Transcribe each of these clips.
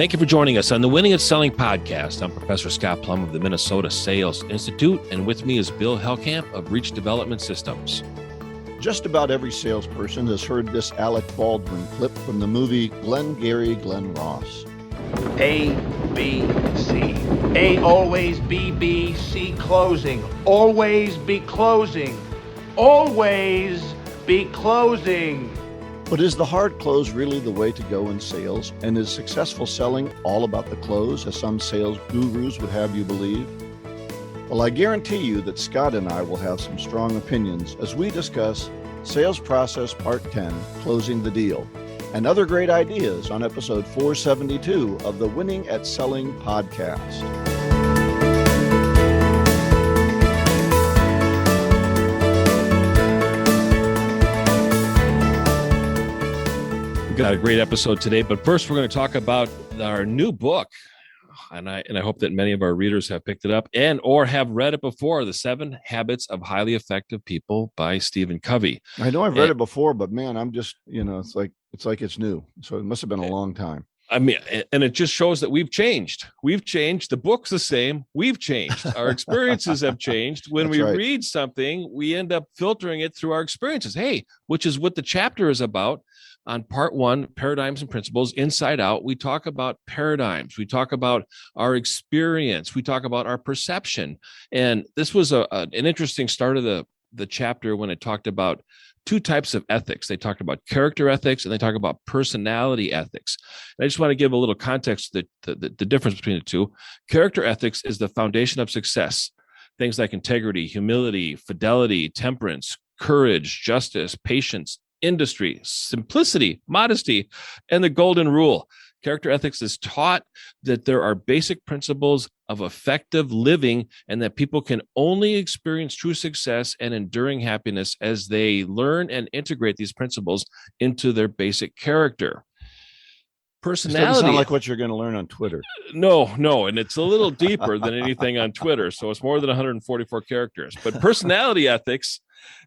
Thank you for joining us on the Winning at Selling podcast. I'm Professor Scott Plum of the Minnesota Sales Institute, and with me is Bill Hellkamp of Reach Development Systems. Just about every salesperson has heard this Alec Baldwin clip from the movie Glengarry, Glen Ross. A, B, C. A, always B, B, C, closing. Always be closing. Always be closing. But is the hard close really the way to go in sales? And is successful selling all about the close, as some sales gurus would have you believe? Well, I guarantee you that Scott and I will have some strong opinions as we discuss Sales Process Part 10, Closing the Deal, and other great ideas on episode 472 of the Winning at Selling podcast. We've got a great episode today, but first we're going to talk about our new book. And I hope that many of our readers have picked it up and or have read it before, The 7 Habits of Highly Effective People by Stephen Covey. I know I've read it before, but man, I'm just, it's like it's new. So it must have been a long time. I mean, and it just shows that we've changed. We've changed. The book's the same. We've changed. Our experiences have changed. When we read something, we end up filtering it through our experiences. Hey, which is what the chapter is about. On part 1, Paradigms and Principles, Inside Out, we talk about paradigms. We talk about our experience. We talk about our perception. And this was an interesting start of the chapter when it talked about 2 types of ethics. They talked about character ethics and they talk about personality ethics. And I just want to give a little context that the difference between the two. Character ethics is the foundation of success. Things like integrity, humility, fidelity, temperance, courage, justice, patience, industry, simplicity, modesty, and the golden rule. Character ethics is taught that there are basic principles of effective living and that people can only experience true success and enduring happiness as they learn and integrate these principles into their basic character. Personality. Doesn't sound like what you're going to learn on Twitter. No, and it's a little deeper than anything on Twitter, so it's more than 144 characters. But personality ethics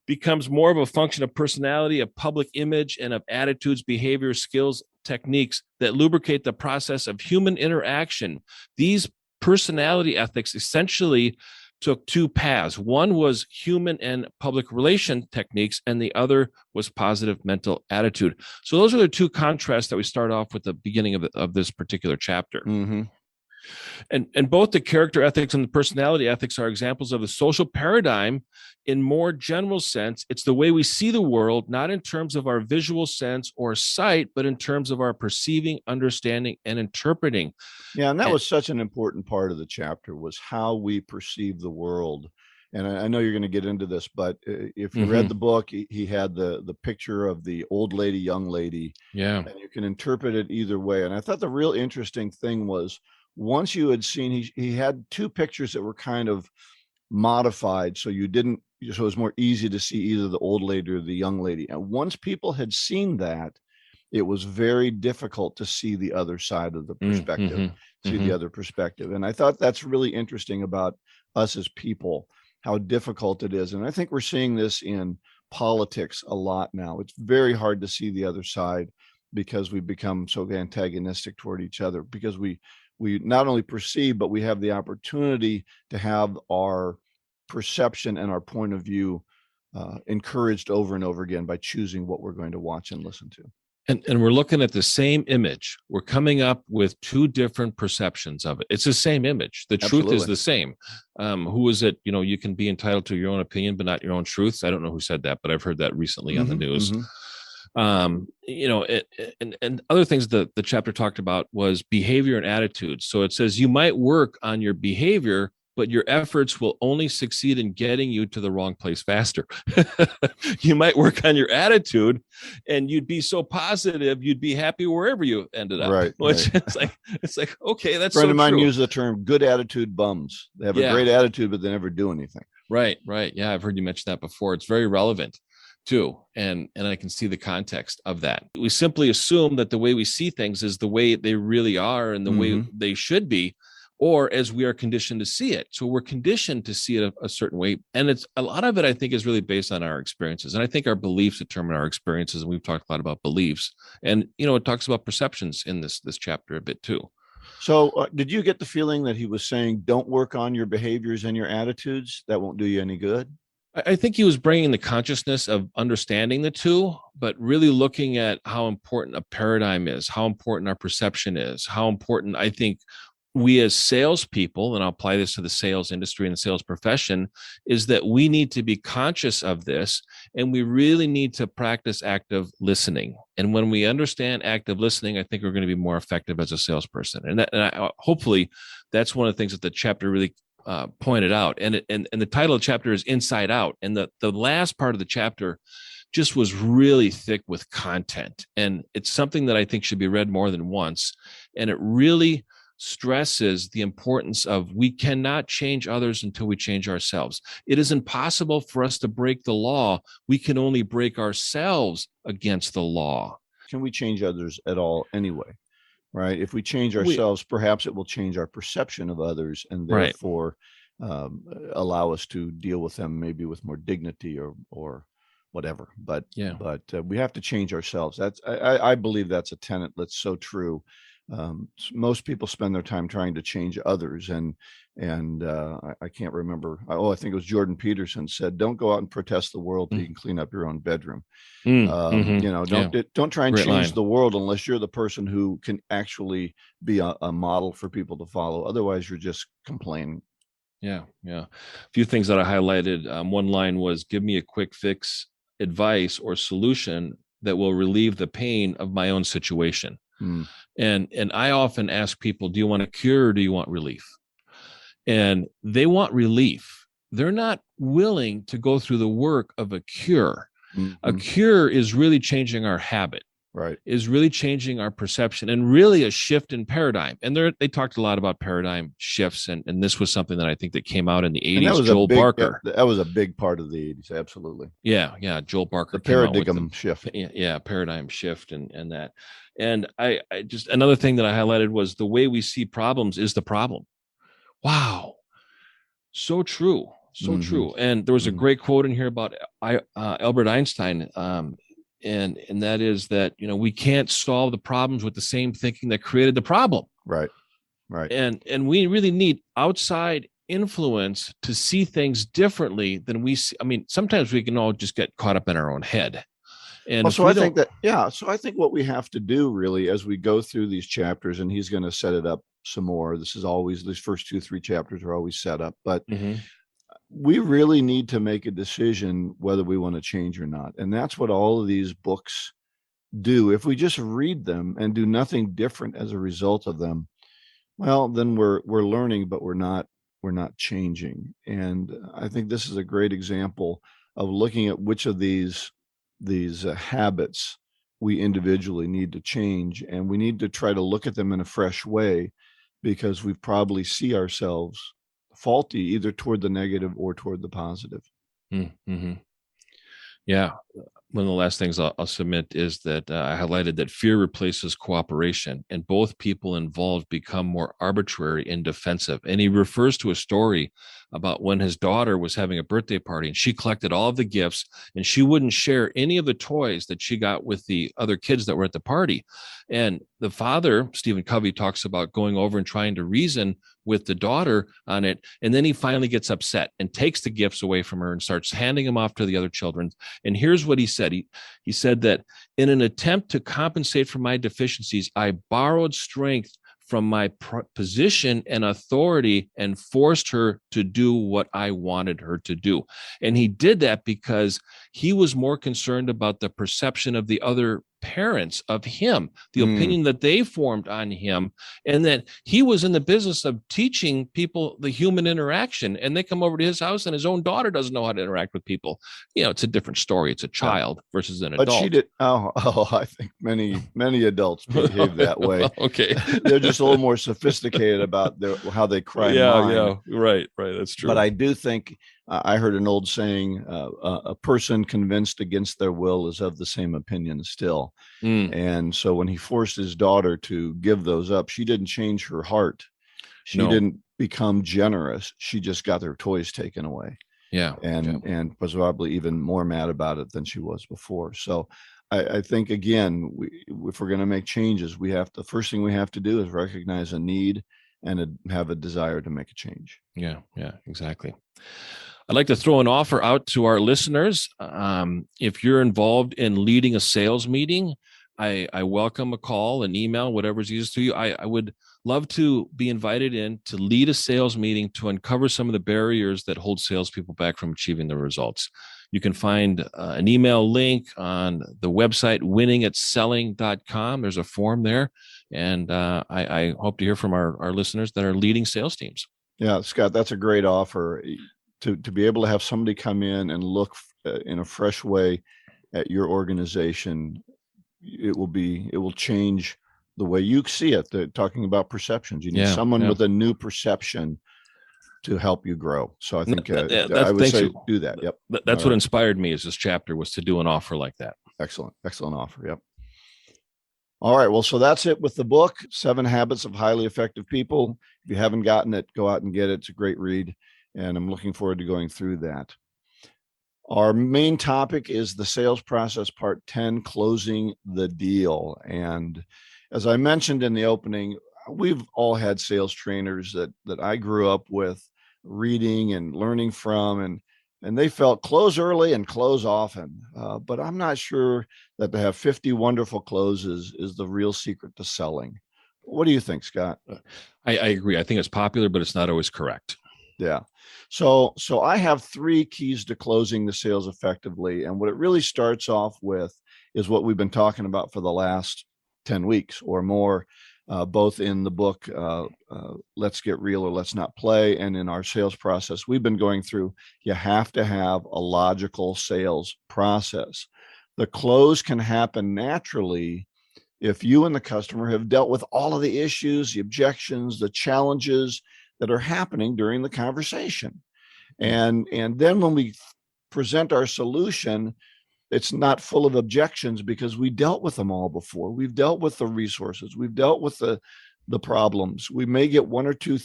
becomes more of a function of personality, of public image, and of attitudes, behaviors, skills, techniques that lubricate the process of human interaction. These personality ethics essentially took 2 paths. One was human and public relation techniques, and the other was positive mental attitude. So those are the 2 contrasts that we start off with the beginning of this particular chapter. Mm-hmm. And both the character ethics and the personality ethics are examples of the social paradigm in more general sense. It's the way we see the world, not in terms of our visual sense or sight, but in terms of our perceiving, understanding, and interpreting. Yeah, and that was such an important part of the chapter, was how we perceive the world. And I know you're going to get into this, but if you read the book, he had the picture of the old lady, young lady. Yeah. And you can interpret it either way. And I thought the real interesting thing was, once you had seen, he had 2 pictures that were kind of modified, so it was more easy to see either the old lady or the young lady. And once people had seen that, it was very difficult to see the other side of the perspective, the other perspective. And I thought that's really interesting about us as people, how difficult it is. And I think we're seeing this in politics a lot now. It's very hard to see the other side because we've become so antagonistic toward each other, because we not only perceive, but we have the opportunity to have our perception and our point of view encouraged over and over again by choosing what we're going to watch and listen to. And we're looking at the same image. We're coming up with 2 different perceptions of it. It's the same image. The truth is the same. Who is it? You can be entitled to your own opinion, but not your own truths. I don't know who said that, but I've heard that recently on the news. And other things that the chapter talked about was behavior and attitude. So it says you might work on your behavior, but your efforts will only succeed in getting you to the wrong place faster. You might work on your attitude and you'd be so positive, you'd be happy wherever you ended up. Right. It's like, okay, that's a friend of mine true. used the term good attitude bums. They have a great attitude, but they never do anything. Right. Yeah, I've heard you mention that before. It's very relevant too. And I can see the context of that. We simply assume that the way we see things is the way they really are and the way they should be, or as we are conditioned to see it. So we're conditioned to see it a certain way. And it's a lot of it, I think, is really based on our experiences. And I think our beliefs determine our experiences. And we've talked a lot about beliefs. And, it talks about perceptions in this chapter a bit too. So did you get the feeling that he was saying, don't work on your behaviors and your attitudes? That won't do you any good? I think he was bringing the consciousness of understanding the two, but really looking at how important a paradigm is, how important our perception is, how important I think we as salespeople, and I'll apply this to the sales industry and the sales profession, is that we need to be conscious of this, and we really need to practice active listening. And when we understand active listening, I think we're going to be more effective as a salesperson. And hopefully that's one of the things that the chapter really pointed out. And the title of the chapter is Inside Out. And the last part of the chapter just was really thick with content. And it's something that I think should be read more than once. And it really stresses the importance of we cannot change others until we change ourselves. It is impossible for us to break the law. We can only break ourselves against the law. Can we change others at all anyway? Right. If we change ourselves, perhaps it will change our perception of others, and therefore allow us to deal with them maybe with more dignity or whatever. But we have to change ourselves. I believe that's a tenet that's so true. Most people spend their time trying to change others, and I can't remember. I think it was Jordan Peterson said, "Don't go out and protest the world till you can clean up your own bedroom." Don't try and change the world unless you're the person who can actually be a model for people to follow. Otherwise, you're just complaining. Yeah. A few things that I highlighted. One line was, "Give me a quick fix, advice, or solution that will relieve the pain of my own situation." And I often ask people, do you want a cure or do you want relief? And they want relief. They're not willing to go through the work of a cure. A cure is really changing our habit, right? Is really changing our perception and really a shift in paradigm. And they talked a lot about paradigm shifts. And this was something that I think that came out in the 80s. Joel Barker. That was a big part of the 80s. Absolutely. Yeah. Joel Barker. The paradigm shift. Yeah. Paradigm shift and that. And I just, another thing that I highlighted was the way we see problems is the problem. Wow. So true. So true. And there was a great quote in here about Albert Einstein. And that is that, we can't solve the problems with the same thinking that created the problem. Right. And we really need outside influence to see things differently than we see. I mean, sometimes we can all just get caught up in our own head. And so I think what we have to do really as we go through these chapters, and he's going to set it up some more. This is always, these first 2-3 chapters are always set up, but we really need to make a decision whether we want to change or not. And that's what all of these books do. If we just read them and do nothing different as a result of them, well, then we're learning, but we're not changing. And I think this is a great example of looking at which of these habits we individually need to change, and we need to try to look at them in a fresh way, because we probably see ourselves faulty either toward the negative or toward the positive. Yeah. One of the last things I'll submit is that I highlighted that fear replaces cooperation, and both people involved become more arbitrary and defensive. And he refers to a story about when his daughter was having a birthday party, and she collected all of the gifts, and she wouldn't share any of the toys that she got with the other kids that were at the party. And the father, Stephen Covey, talks about going over and trying to reason with the daughter on it. And then he finally gets upset and takes the gifts away from her and starts handing them off to the other children. And here's what he said. He said that in an attempt to compensate for my deficiencies, I borrowed strength from my position and authority and forced her to do what I wanted her to do. And he did that because he was more concerned about the perception of the other parents of him, the opinion that they formed on him, and that he was in the business of teaching people the human interaction. And they come over to his house and his own daughter doesn't know how to interact with people. It's a different story. It's a child versus an adult. But she did. I think many adults behave that way. Okay. They're just a little more sophisticated about how they cry. Yeah. Right. That's true. But I do think I heard an old saying, a person convinced against their will is of the same opinion still. And so when he forced his daughter to give those up, she didn't change her heart. She didn't become generous. She just got their toys taken away. And was probably even more mad about it than she was before. So I think, again, if we're going to make changes, the first thing we have to do is recognize a need and have a desire to make a change. Yeah, exactly. I'd like to throw an offer out to our listeners. If you're involved in leading a sales meeting, I welcome a call, an email, whatever's easiest to you. I would love to be invited in to lead a sales meeting to uncover some of the barriers that hold salespeople back from achieving their results. You can find an email link on the website winningatselling.com. There's a form there. And I hope to hear from our listeners that are leading sales teams. Yeah, Scott, that's a great offer. To be able to have somebody come in and look in a fresh way at your organization, it will change the way you see it. Talking about perceptions, you need someone with a new perception to help you grow. So I think I would say do that. Yep. That's what inspired me as this chapter was to do an offer like that. Excellent offer. Yep. All right. Well, so that's it with the book, 7 Habits of Highly Effective People. If you haven't gotten it, go out and get it. It's a great read. And I'm looking forward to going through that. Our main topic is the sales process, part 10, closing the deal. And as I mentioned in the opening, we've all had sales trainers that I grew up with reading and learning from, and they felt close early and close often. But I'm not sure that to have 50 wonderful closes is the real secret to selling. What do you think, Scott? I agree. I think it's popular, but it's not always correct. Yeah. So I have 3 keys to closing the sales effectively. And what it really starts off with is what we've been talking about for the last 10 weeks or more, both in the book, Let's Get Real or Let's Not Play, and in our sales process. We've been going through, you have to have a logical sales process. The close can happen naturally if you and the customer have dealt with all of the issues, the objections, the challenges that are happening during the conversation. And then when we present our solution, it's not full of objections because we dealt with them all before. We've dealt with the resources. We've dealt with the problems. We may get 1 or 2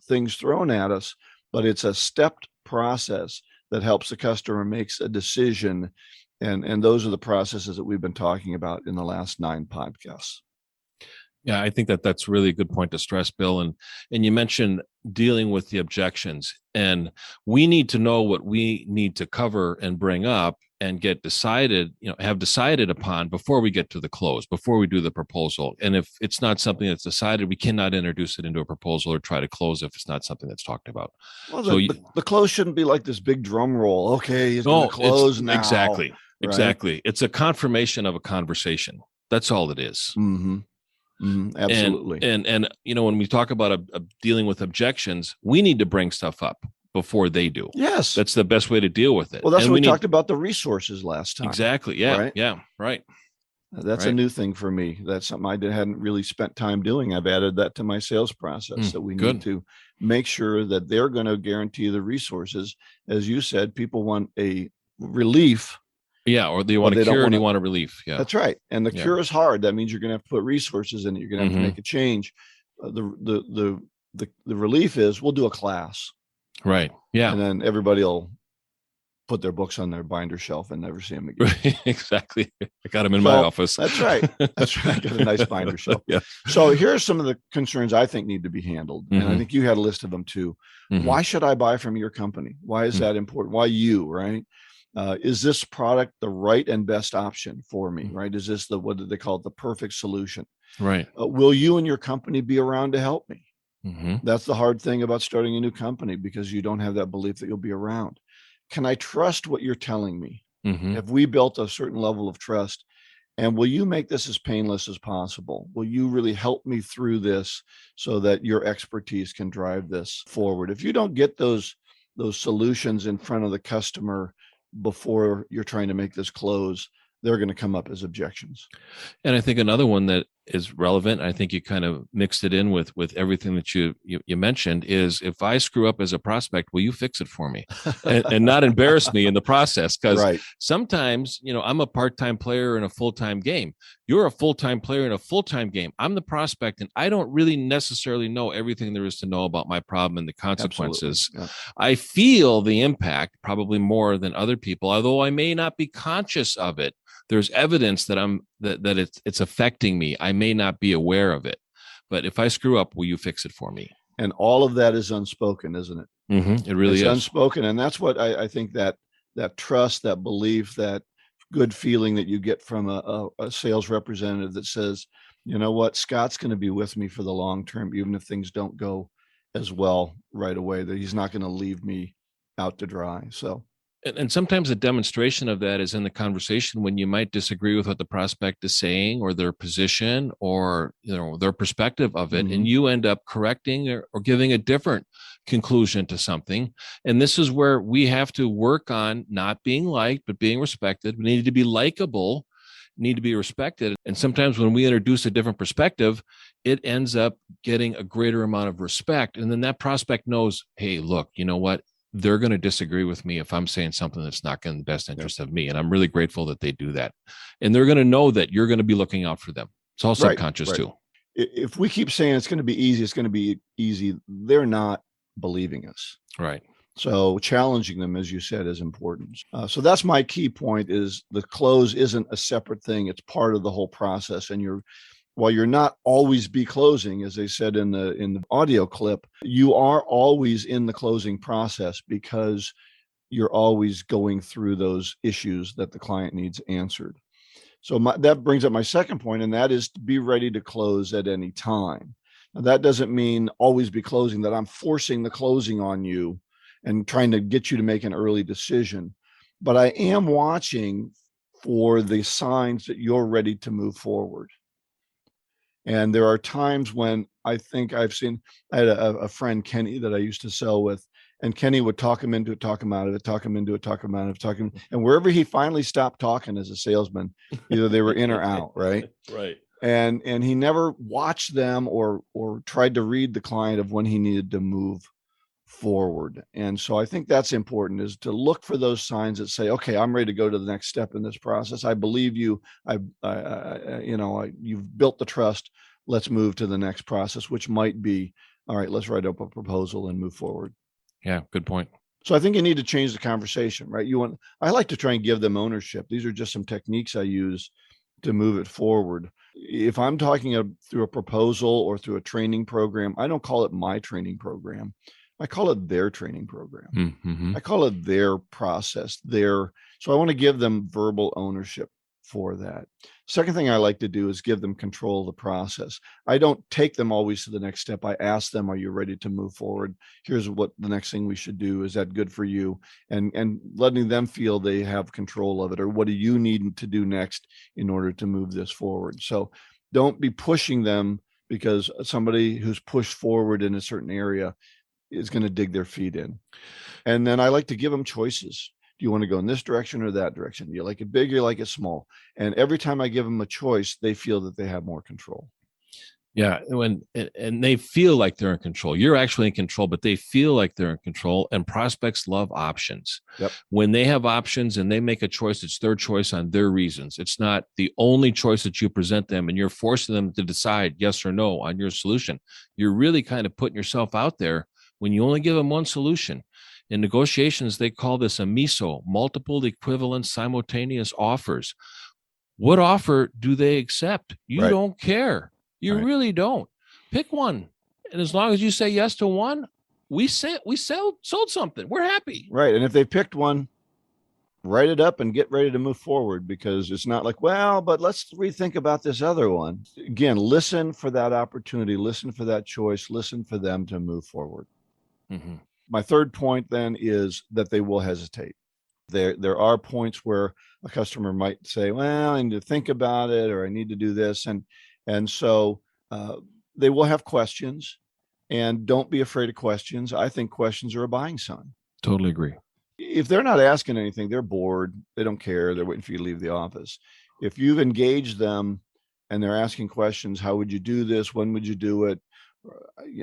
things thrown at us, but it's a stepped process that helps the customer makes a decision. And those are the processes that we've been talking about in the last 9 podcasts. Yeah, I think that's really a good point to stress, Bill. And you mentioned dealing with the objections, and we need to know what we need to cover and bring up and get decided, have decided upon before we get to the close, before we do the proposal. And if it's not something that's decided, we cannot introduce it into a proposal or try to close if it's not something that's talked about. Well, the close shouldn't be like this big drum roll. Okay, he's going to close now. Exactly. Right? Exactly. It's a confirmation of a conversation. That's all it is. Mm-hmm. Absolutely. And when we talk about dealing with objections, we need to bring stuff up before they do. Yes. That's the best way to deal with it. Well, that's what we talked about the resources last time. Exactly. Yeah. Right? Yeah. Right. That's a new thing for me. That's something I hadn't really spent time doing. I've added that to my sales process, that we need to make sure that they're going to guarantee the resources. As you said, people want a relief. Yeah, or they want a cure and they want a relief. Yeah, that's right. And the cure is hard. That means you're going to have to put resources in it. You're going to have to make a change. The relief is we'll do a class. Right. Yeah. And then everybody will put their books on their binder shelf and never see them again. Exactly. I got them in my office. That's right. That's right. Got a nice binder shelf. Yeah. So here's some of the concerns I think need to be handled. And I think you had a list of them too. Why should I buy from your company? Why is that important? Why you, right? Is this product the right and best option for me, right? Is this what do they call it? The perfect solution, right? Will you and your company be around to help me? Mm-hmm. That's the hard thing about starting a new company, because you don't have that belief that you'll be around. Can I trust what you're telling me? Mm-hmm. Have we built a certain level of trust? And will you make this as painless as possible? Will you really help me through this so that your expertise can drive this forward? If you don't get those solutions in front of the customer before you're trying to make this close, they're going to come up as objections. And I think another one that is relevant, I think you kind of mixed it in with everything that you mentioned, is if I screw up as a prospect, will you fix it for me and not embarrass me in the process? Because sometimes, I'm a part-time player in a full-time game. You're a full-time player in a full-time game. I'm the prospect, and I don't really necessarily know everything there is to know about my problem and the consequences. Yeah. I feel the impact probably more than other people, although I may not be conscious of it. There's evidence that it's affecting me. I may not be aware of it, but if I screw up, will you fix it for me? And all of that is unspoken, isn't it? Mm-hmm. It really is unspoken. And that's what I think that trust, that belief, that good feeling that you get from a sales representative that says, you know what, Scott's going to be with me for the long term, even if things don't go as well right away, that he's not going to leave me out to dry. So, and sometimes a demonstration of that is in the conversation when you might disagree with what the prospect is saying or their position or their perspective of it, and you end up correcting or giving a different conclusion to something. And this is where we have to work on not being liked, but being respected. We need to be likable, need to be respected. And sometimes when we introduce a different perspective, it ends up getting a greater amount of respect. And then that prospect knows, hey, look, you know what? They're going to disagree with me if I'm saying something that's not in the best interest of me. And I'm really grateful that they do that. And they're going to know that you're going to be looking out for them. It's all subconscious too. If we keep saying it's going to be easy, they're not believing us. Right. So challenging them, as you said, is important. So that's my key point, is the close isn't a separate thing. It's part of the whole process. And while you're not always be closing, as they said in the audio clip, you are always in the closing process because you're always going through those issues that the client needs answered. So that brings up my second point, and that is to be ready to close at any time. Now, that doesn't mean always be closing, that I'm forcing the closing on you and trying to get you to make an early decision. But I am watching for the signs that you're ready to move forward. And there are times when I think I had a friend, Kenny, that I used to sell with, and Kenny would talk him into it, talk him out of it, talk him into it, talk him out of it, and wherever he finally stopped talking as a salesman, either they were in or out, right? Right. And he never watched them or tried to read the client of when he needed to move forward. And so I think that's important, is to look for those signs that say, okay, I'm ready to go to the next step in this process. I believe you. You've built the trust. Let's move to the next process, which might be, all right, let's write up a proposal and move forward. Yeah, good point. So I think you need to change the conversation, right? I like to try and give them ownership. These are just some techniques I use to move it forward. If I'm talking through a proposal or through a training program, I don't call it my training program. I call it their training program. Mm-hmm. I call it their process, so I want to give them verbal ownership for that. Second thing I like to do is give them control of the process. I don't take them always to the next step. I ask them, are you ready to move forward? Here's what the next thing we should do. Is that good for you? And letting them feel they have control of it, or what do you need to do next in order to move this forward? So don't be pushing them, because somebody who's pushed forward in a certain area is going to dig their feet in. And then I like to give them choices. Do you want to go in this direction or that direction? Do you like it big or you like it small? And every time I give them a choice, they feel that they have more control. Yeah. And they feel like they're in control. You're actually in control, but they feel like they're in control. And prospects love options. Yep. When they have options and they make a choice, it's their choice on their reasons. It's not the only choice that you present them, and you're forcing them to decide yes or no on your solution. You're really kind of putting yourself out there when you only give them one solution. In negotiations, they call this a MISO, multiple equivalent simultaneous offers. What offer do they accept? You don't care. You really don't. Pick one. And as long as you say yes to one, we sold something. We're happy. Right. And if they picked one, write it up and get ready to move forward, because it's not like, well, but let's rethink about this other one. Again, listen for that opportunity, listen for that choice, listen for them to move forward. Mm-hmm. My third point then is that they will hesitate. There are points where a customer might say, well, I need to think about it, or I need to do this. And so they will have questions, and don't be afraid of questions. I think questions are a buying sign. Totally agree. If they're not asking anything, they're bored, they don't care, they're waiting for you to leave the office. If you've engaged them and they're asking questions, how would you do this? When would you do it?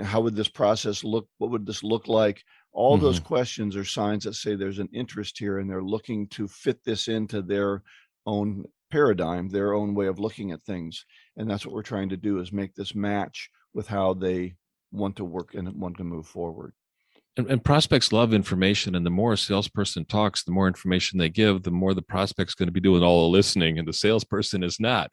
How would this process look? What would this look like? All those questions are signs that say there's an interest here, and they're looking to fit this into their own paradigm, their own way of looking at things. And that's what we're trying to do, is make this match with how they want to work and want to move forward. And prospects love information. And the more a salesperson talks, the more information they give, the more the prospect's going to be doing all the listening, and the salesperson is not.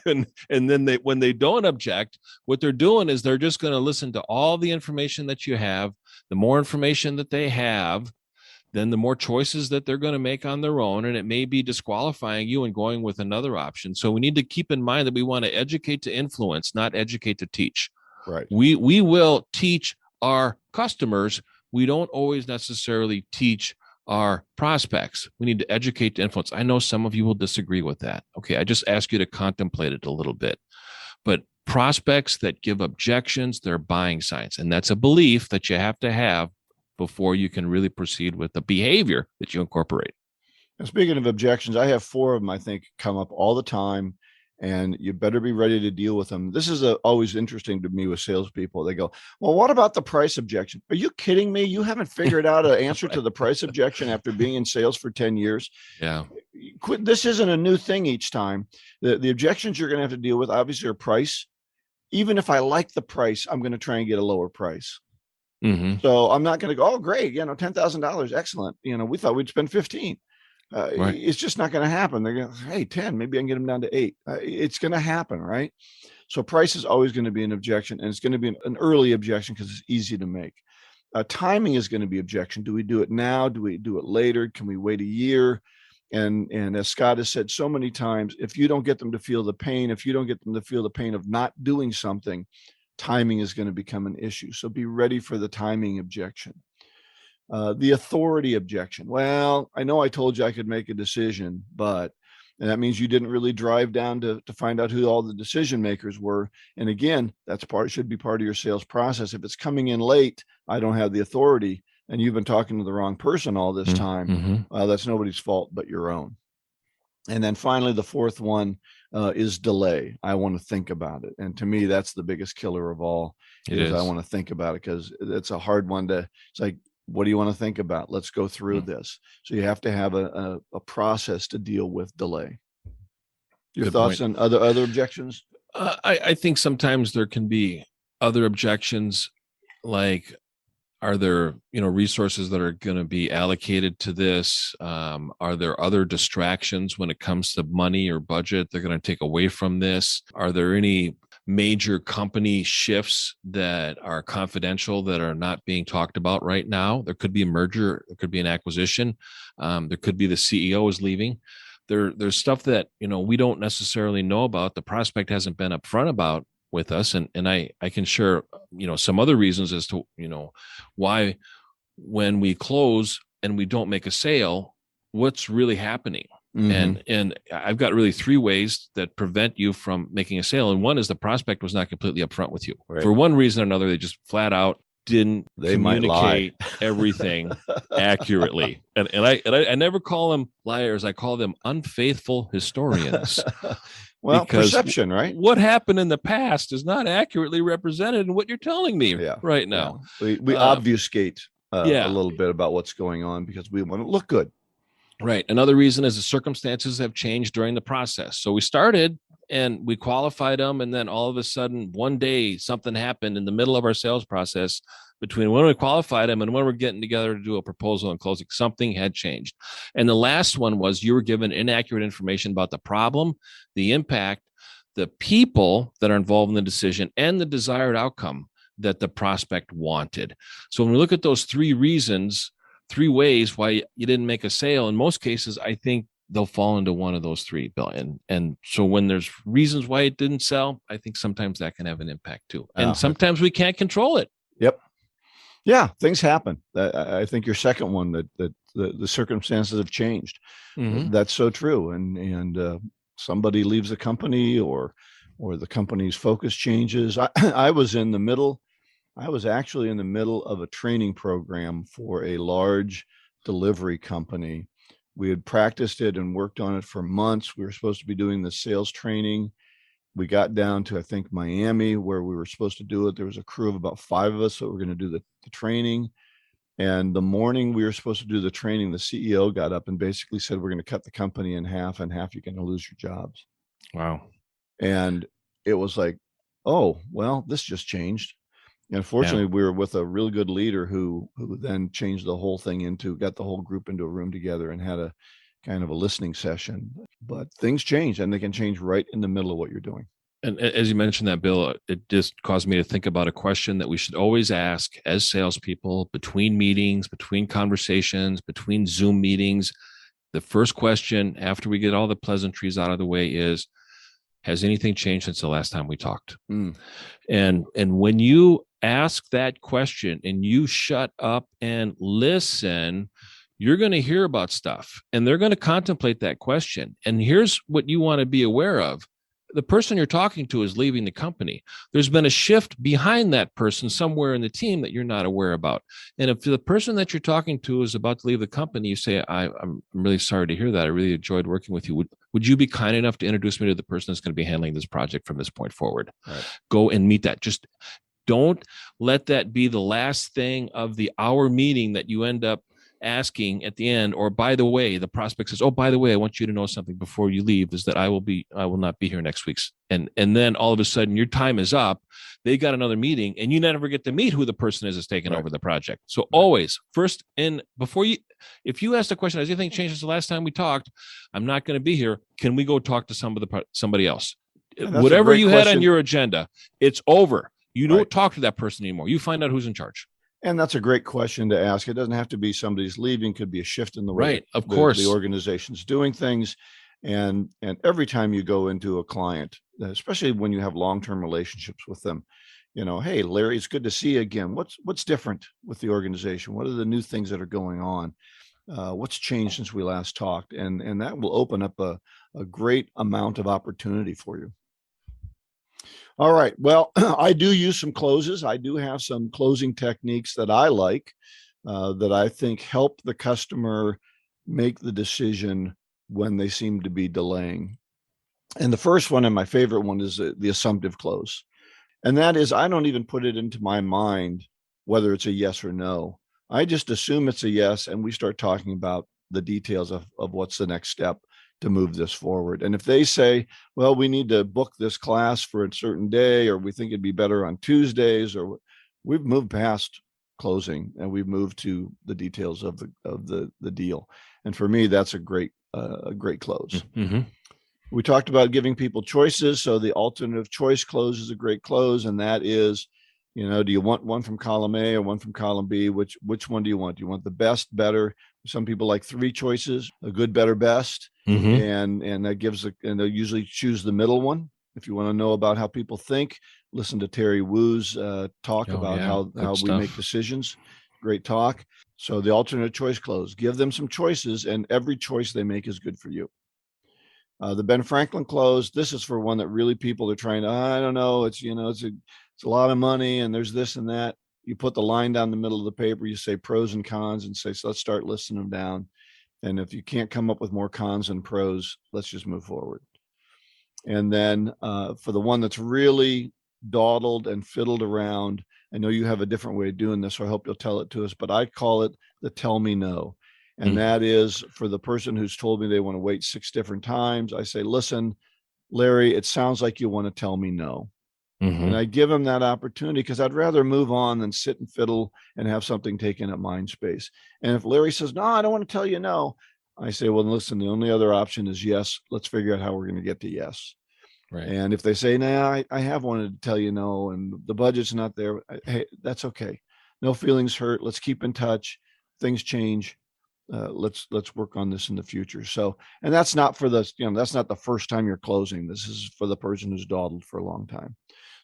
and then when they don't object, what they're doing is they're just going to listen to all the information that you have. The more information that they have, then the more choices that they're going to make on their own, and it may be disqualifying you and going with another option. So we need to keep in mind that we want to educate to influence, not educate to teach. Right. We will teach our customers. We don't always necessarily teach our prospects. We need to educate to influence. I know some of you will disagree with that. Okay, I just ask you to contemplate it a little bit. But prospects that give objections, they're buying signs. And that's a belief that you have to have before you can really proceed with the behavior that you incorporate. And speaking of objections, I have 4 of them, I think, come up all the time, and you better be ready to deal with them. This is always interesting to me with salespeople. They go, well, what about the price objection? Are you kidding me? You haven't figured out an answer to the price objection after being in sales for 10 years? Yeah. This isn't a new thing each time. The objections you're going to have to deal with obviously are price. Even if I like the price, I'm going to try and get a lower price. Mm-hmm. So I'm not going to go, oh, great, $10,000, excellent. We thought we'd spend 15. Right. It's just not going to happen. They're going to, hey, 10, maybe I can get them down to 8. It's going to happen, right? So price is always going to be an objection, and it's going to be an early objection because it's easy to make. Timing is going to be objection. Do we do it now? Do we do it later? Can we wait a year? And as Scott has said so many times, if you don't get them to feel the pain, if you don't get them to feel the pain of not doing something, timing is going to become an issue. So be ready for the timing objection. The authority objection. Well, I know I told you I could make a decision, and that means you didn't really drive down to find out who all the decision makers were. And again, should be part of your sales process. If it's coming in late, I don't have the authority, and you've been talking to the wrong person all this time. That's nobody's fault but your own. And then finally, the 4th one is delay. I want to think about it. And to me, that's the biggest killer of all. I want to think about it, because it's a hard one it's like, what do you want to think about? Let's go through this. So you have to have a process to deal with delay. Your Good thoughts point. on other objections? I think sometimes there can be other objections, like, are there, resources that are going to be allocated to this? Are there other distractions when it comes to money or budget they're going to take away from this? Are there any major company shifts that are confidential that are not being talked about right now? There could be a merger, there could be an acquisition, there could be the CEO is leaving. There's stuff that we don't necessarily know about. The prospect hasn't been upfront about with us, and I can share some other reasons as to why when we close and we don't make a sale, what's really happening. And I've got really 3 ways that prevent you from making a sale. And one is the prospect was not completely upfront with you. Right. For one reason or another, they just flat out didn't communicate everything accurately. And I never call them liars. I call them unfaithful historians. Well, perception, right? What happened in the past is not accurately represented in what you're telling me right now. Yeah. We obfuscate a little bit about what's going on because we want to look good. Right. Another reason is the circumstances have changed during the process. So we started and we qualified them, and then all of a sudden, one day, something happened in the middle of our sales process between when we qualified them and when we're getting together to do a proposal and closing. Something had changed. And the last one was you were given inaccurate information about the problem, the impact, the people that are involved in the decision, and the desired outcome that the prospect wanted. So when we look at those 3 reasons, 3 ways why you didn't make a sale, in most cases, I think they'll fall into one of those 3, Bill. And so when there's reasons why it didn't sell, I think sometimes that can have an impact too. And sometimes we can't control it. Yep. Yeah, things happen. I think your second one, that the circumstances have changed. That's so true. And somebody leaves the company or the company's focus changes. I was actually in the middle of a training program for a large delivery company. We had practiced it and worked on it for months. We were supposed to be doing the sales training. We got down to, I think, Miami, where we were supposed to do it. There was a crew of about 5 of us that were going to do the training. And the morning we were supposed to do the training, the CEO got up and basically said, we're going to cut the company in half, and half you're going to lose your jobs. Wow. And it was like, oh, well, this just changed. And fortunately, we were with a really good leader who then changed the whole thing got the whole group into a room together and had a kind of a listening session. But things change, and they can change right in the middle of what you're doing. And as you mentioned that, Bill, it just caused me to think about a question that we should always ask as salespeople between meetings, between conversations, between Zoom meetings. The first question after we get all the pleasantries out of the way is, has anything changed since the last time we talked? And when you ask that question and you shut up and listen, you're going to hear about stuff and they're going to contemplate that question. And here's what you want to be aware of. The person you're talking to is leaving the company. There's been a shift behind that person somewhere in the team that you're not aware about. And if the person that you're talking to is about to leave the company, you say, I'm really sorry to hear that. I really enjoyed working with you. Would you be kind enough to introduce me to the person that's going to be handling this project from this point forward? Right. Go and meet that. Just don't let that be the last thing of the hour meeting that you end up asking at the end. Or by the way, the prospect says, oh, by the way, I want you to know something before you leave, is that I will not be here next week. And then all of a sudden your time is up. They got another meeting and you never get to meet who the person is that's taking over the project. So always first, and before if you ask the question, has anything changed since the last time we talked? I'm not going to be here. Can we go talk to somebody else? Whatever you had on your agenda, it's over. You don't talk to that person anymore. You find out who's in charge. And that's a great question to ask. It doesn't have to be somebody's leaving. Could be a shift in the way of course the organization's doing things. And every time you go into a client, especially when you have long-term relationships with them, hey, Larry, it's good to see you again. What's different with the organization? What are the new things that are going on? What's changed since we last talked? And that will open up a great amount of opportunity for you. All right. Well, I do use some closes. I do have some closing techniques that I like, that I think help the customer make the decision when they seem to be delaying. And the first one, and my favorite one, is the assumptive close. And that is, I don't even put it into my mind whether it's a yes or no. I just assume it's a yes, and we start talking about the details of what's the next step to move this forward. And if they say, well, we need to book this class for a certain day, or we think it'd be better on Tuesdays, or we've moved past closing and we've moved to the details of the deal. And for me, that's a great close. Mm-hmm. We talked about giving people choices. So the alternative choice close is a great close. And that is, do you want one from column A or one from column B? Which one do you want? Do you want the best, better? Some people like 3 choices: a good, better, best. Mm-hmm. And that gives and they'll usually choose the middle one. If you want to know about how people think, listen to Terry Wu's talk about how we make decisions. Great talk. So the alternate choice close, give them some choices, and every choice they make is good for you. The Ben Franklin close, this is for one that really people are trying to, I don't know, it's a lot of money and there's this and that. You put the line down the middle of the paper, you say pros and cons, and say, so let's start listing them down. And if you can't come up with more cons than pros, let's just move forward. And then for the one that's really dawdled and fiddled around, I know you have a different way of doing this, so I hope you'll tell it to us, but I call it the tell me no. And that is for the person who's told me they want to wait 6 different times. I say, listen, Larry, it sounds like you want to tell me no. Mm-hmm. And I give them that opportunity because I'd rather move on than sit and fiddle and have something taken up mind space. And if Larry says, no, I don't want to tell you no, I say, well, listen, the only other option is yes. Let's figure out how we're going to get to yes. Right. And if they say, nah, I have wanted to tell you no, and the budget's not there, hey, that's okay. No feelings hurt. Let's keep in touch. Things change. Let's work on this in the future. So, and that's not for that's not the first time you're closing. This is for the person who's dawdled for a long time.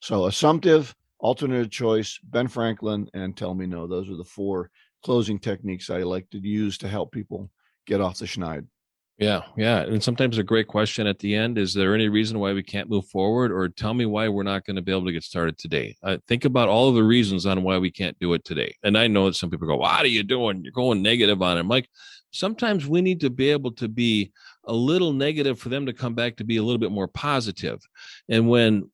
So assumptive, alternate choice, Ben Franklin, and tell me no. Those are the 4 closing techniques I like to use to help people get off the schneid. Yeah. And sometimes a great question at the end, is there any reason why we can't move forward, or tell me why we're not going to be able to get started today? Think about all of the reasons on why we can't do it today. And I know that some people go, what are you doing? You're going negative on it. I'm like, sometimes we need to be able to be a little negative for them to come back to be a little bit more positive. And when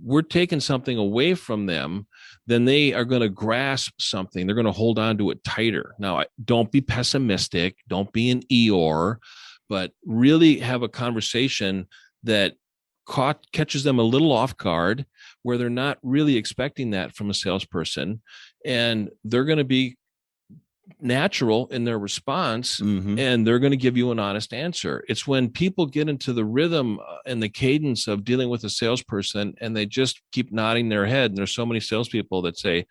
we're taking something away from them, then they are going to grasp something. They're going to hold on to it tighter. Now, don't be pessimistic. Don't be an Eeyore, but really have a conversation that catches them a little off guard, where they're not really expecting that from a salesperson, and they're going to be natural in their response, and they're going to give you an honest answer. It's when people get into the rhythm and the cadence of dealing with a salesperson and they just keep nodding their head. And there's so many salespeople that say,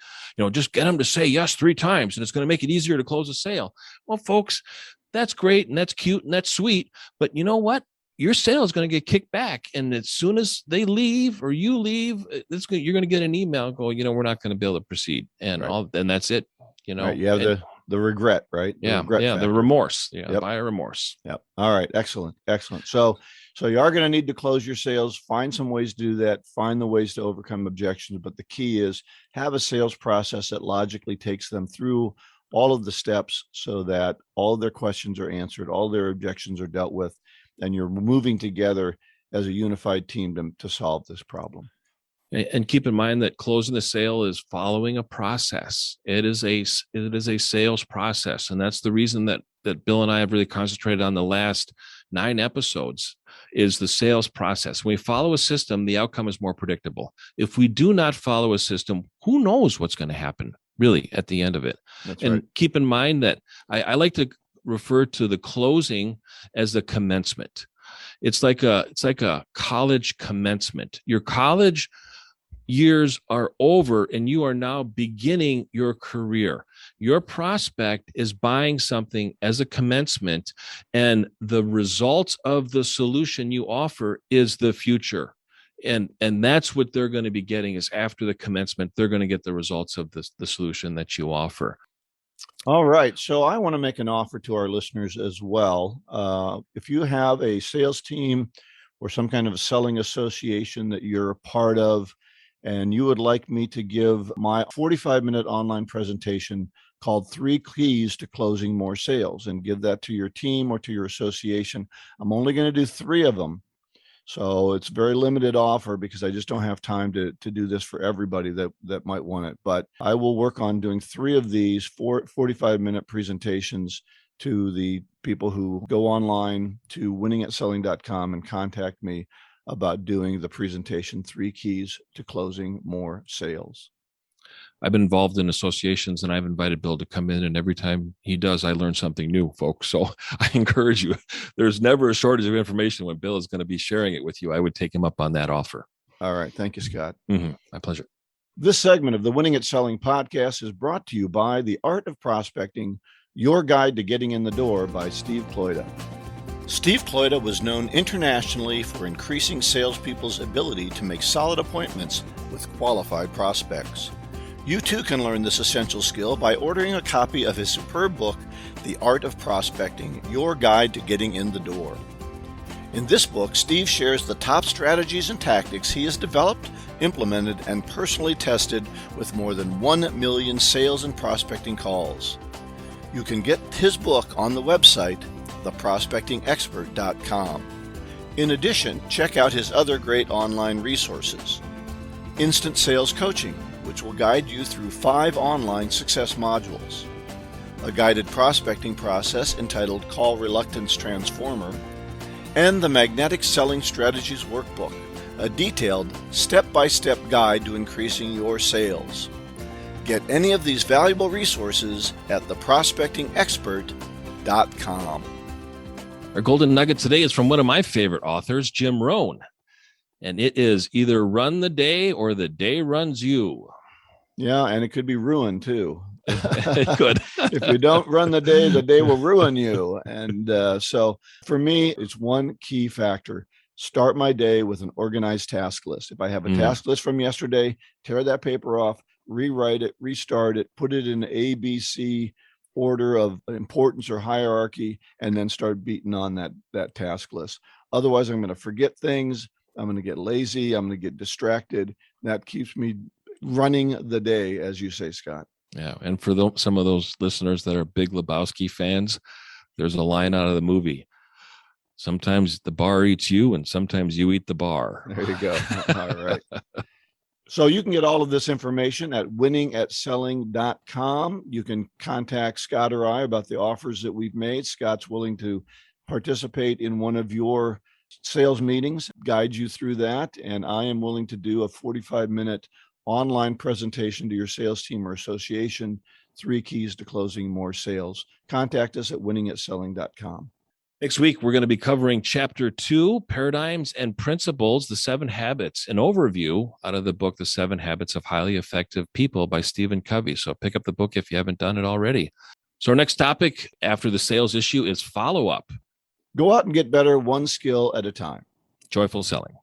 just get them to say yes 3 times and it's going to make it easier to close a sale. Well, folks, that's great and that's cute and that's sweet, but you know what? Your sale is going to get kicked back. And as soon as they leave or you leave, you're going to get an email going, we're not going to be able to proceed. And and that's it. Right. You have the regret, right? The remorse. Buyer remorse. Yep. All right. Excellent. So you are going to need to close your sales. Find some ways to do that. Find the ways to overcome objections. But the key is have a sales process that logically takes them through all of the steps so that all of their questions are answered, all their objections are dealt with, and you're moving together as a unified team to solve this problem. And keep in mind that closing the sale is following a process. It is a sales process. And that's the reason that Bill and I have really concentrated on the last 9 episodes is the sales process. When we follow a system, the outcome is more predictable. If we do not follow a system, who knows what's going to happen really at the end of it? That's and right. Keep in mind that I like to refer to the closing as the commencement. It's like a college commencement. Your college years are over and you are now beginning your career. Your prospect is buying something as a commencement, and the results of the solution you offer is the future. And that's what they're going to be getting is after the commencement, they're going to get the results of the solution that you offer. All right. So I want to make an offer to our listeners as well. If you have a sales team or some kind of a selling association that you're a part of, and you would like me to give my 45-minute online presentation called 3 Keys to Closing More Sales, and give that to your team or to your association, I'm only going to do 3 of them. So it's a very limited offer because I just don't have time to do this for everybody that might want it. But I will work on doing 3 of these 45-minute presentations to the people who go online to winningatselling.com and contact me about doing the presentation, 3 Keys to Closing More Sales. I've been involved in associations and I've invited Bill to come in, and every time he does, I learn something new, folks. So I encourage you. There's never a shortage of information when Bill is going to be sharing it with you. I would take him up on that offer. All right. Thank you, Scott. My pleasure. This segment of the Winning at Selling podcast is brought to you by The Art of Prospecting, Your Guide to Getting in the Door by Steve Kloida. Steve Kloida was known internationally for increasing salespeople's ability to make solid appointments with qualified prospects. You too can learn this essential skill by ordering a copy of his superb book, The Art of Prospecting, Your Guide to Getting in the Door. In this book, Steve shares the top strategies and tactics he has developed, implemented, and personally tested with more than 1 million sales and prospecting calls. You can get his book on the website, theprospectingexpert.com. In addition, check out his other great online resources. Instant Sales Coaching, which will guide you through 5 online success modules. A guided prospecting process entitled Call Reluctance Transformer, and the Magnetic Selling Strategies Workbook, a detailed step-by-step guide to increasing your sales. Get any of these valuable resources at theprospectingexpert.com. Our golden nugget today is from one of my favorite authors, Jim Rohn. And it is either run the day or the day runs you. Yeah, and it could be ruined too. It could. If you don't run the day will ruin you. And so for me, it's one key factor. Start my day with an organized task list. If I have a task list from yesterday, tear that paper off, rewrite it, restart it, put it in A, B, C order of importance or hierarchy, and then start beating on that task list. Otherwise, I'm going to forget things. I'm going to get lazy. I'm going to get distracted. That keeps me running the day, as you say, Scott. Yeah. And for some of those listeners that are big Lebowski fans, there's a line out of the movie. Sometimes the bar eats you and sometimes you eat the bar. There you go. All right. So you can get all of this information at winningatselling.com. You can contact Scott or I about the offers that we've made. Scott's willing to participate in one of your sales meetings, guide you through that. And I am willing to do a 45-minute online presentation to your sales team or association, 3 keys to closing more sales. Contact us at winningatselling.com. Next week, we're going to be covering Chapter 2, Paradigms and Principles, the 7 Habits, an overview out of the book, The 7 Habits of Highly Effective People by Stephen Covey. So pick up the book if you haven't done it already. So our next topic after the sales issue is follow-up. Go out and get better one skill at a time. Joyful selling.